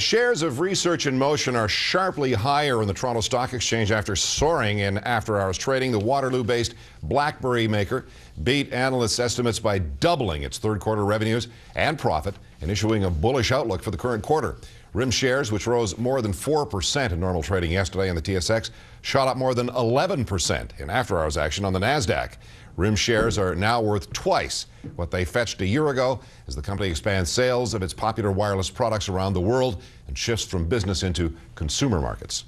Shares of Research in Motion are sharply higher in the Toronto Stock Exchange after soaring in after-hours trading. The Waterloo-based BlackBerry maker beat analysts' estimates by doubling its third-quarter revenues and profit and issuing a bullish outlook for the current quarter. RIM shares, which rose more than 4% in normal trading yesterday on the TSX, shot up more than 11% in after-hours action on the NASDAQ. RIM shares are now worth twice what they fetched a year ago as the company expands sales of its popular wireless products around the world and shifts from business into consumer markets.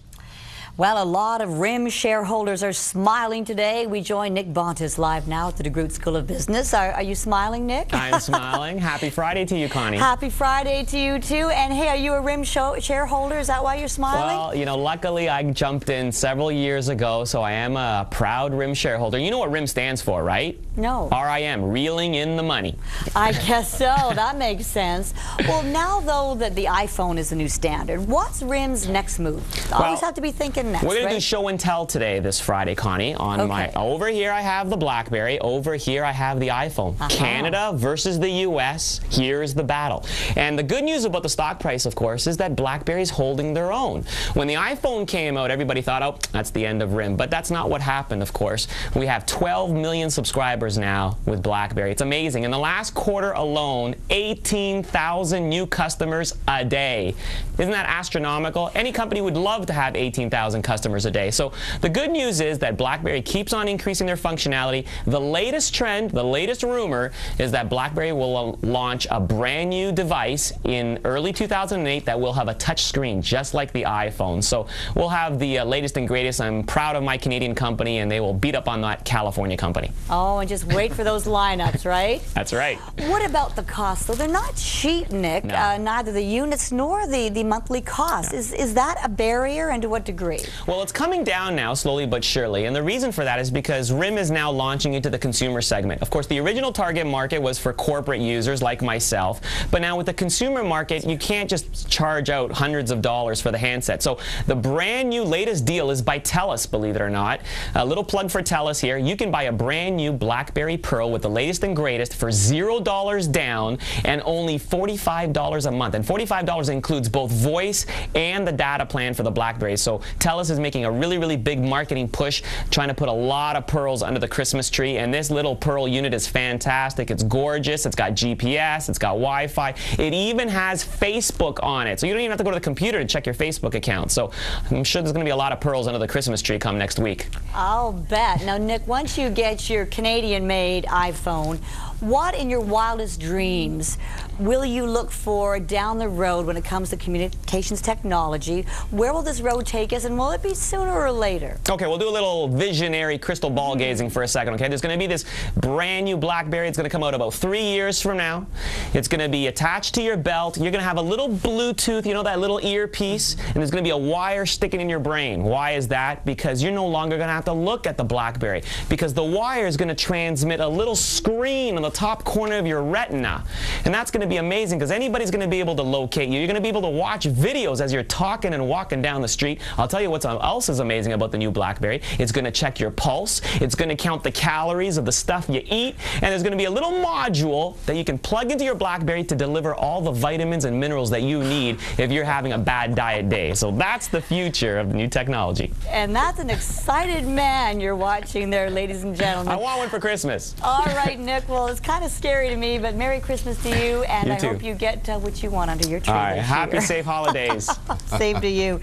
Well, a lot of RIM shareholders are smiling today. We join Nick Bontis live now at the DeGroote School of Business. Are you smiling, Nick? I'm smiling. Happy Friday to you, Connie. Happy Friday to you, too. And hey, are you a RIM shareholder? Is that why you're smiling? Well, you know, luckily I jumped in several years ago, so I am a proud RIM shareholder. You know what RIM stands for, right? No. R-I-M, reeling in the money. I guess so. That makes sense. Well, now, though, that the iPhone is the new standard, what's RIM's next move? I always have to be thinking next, we're going right? to do show and tell today, this Friday, Connie. Over here I have the BlackBerry. Over here I have the iPhone. Canada versus the U.S. Here's the battle. And the good news about the stock price, of course, is that BlackBerry's holding their own. When the iPhone came out, everybody thought, oh, that's the end of RIM. But that's not what happened, of course. We have 12 million subscribers now with BlackBerry. It's amazing. In the last quarter alone, 18,000 new customers a day. Isn't that astronomical? Any company would love to have 18,000 customers a day. So the good news is that BlackBerry keeps on increasing their functionality. The latest trend, the latest rumor is that BlackBerry will launch a brand new device in early 2008 that will have a touch screen just like the iPhone. So we'll have the latest and greatest. I'm proud of my Canadian company, and they will beat up on that California company. Oh, and just wait for those lineups, right? That's right. What about the cost, though? They're not cheap, Nick. No. Neither the units nor the monthly cost. No. Is that a barrier, and to what degree? Well, it's coming down now, slowly but surely, and the reason for that is because RIM is now launching into the consumer segment. Of course, the original target market was for corporate users like myself, but now with the consumer market, you can't just charge out hundreds of dollars for the handset. So the brand new latest deal is by TELUS, believe it or not. A little plug for TELUS here. You can buy a brand new BlackBerry Pearl with the latest and greatest for $0 down and only $45 a month. And $45 includes both voice and the data plan for the BlackBerry. So TELUS is making a really big marketing push, trying to put a lot of pearls under the Christmas tree, and this little Pearl unit is fantastic. It's gorgeous. It's got GPS. It's got Wi-Fi. It even has Facebook on it, so you don't even have to go to the computer to check your Facebook account. So I'm sure there's going to be a lot of pearls under the Christmas tree come next week. I'll bet. Now, Nick, once you get your Canadian-made iPhone, what in your wildest dreams will you look for down the road when it comes to communications technology? Where will this road take us, and will it be sooner or later? Okay, we'll do a little visionary crystal ball gazing for a second, okay? There's going to be this brand new BlackBerry. It's going to come out about 3 years from now. It's going to be attached to your belt. You're going to have a little Bluetooth, you know, that little earpiece, and there's going to be a wire sticking in your brain. Why is that? Because you're no longer going to have to look at the BlackBerry, because the wire is going to transmit a little screen on the top corner of your retina, and that's going to be amazing because anybody's going to be able to locate you. You're going to be able to watch videos as you're talking and walking down the street. I'll tell you what else is amazing about the new BlackBerry. It's going to check your pulse. It's going to count the calories of the stuff you eat, and there's going to be a little module that you can plug into your BlackBerry to deliver all the vitamins and minerals that you need if you're having a bad diet day. So that's the future of the new technology. And that's an excited man you're watching there, ladies and gentlemen. I want one for Christmas. All right, Nick. Well, it's kind of scary to me, but Merry Christmas to you, and I hope you get what you want under your tree. All right, happy, safe holidays. Same to you.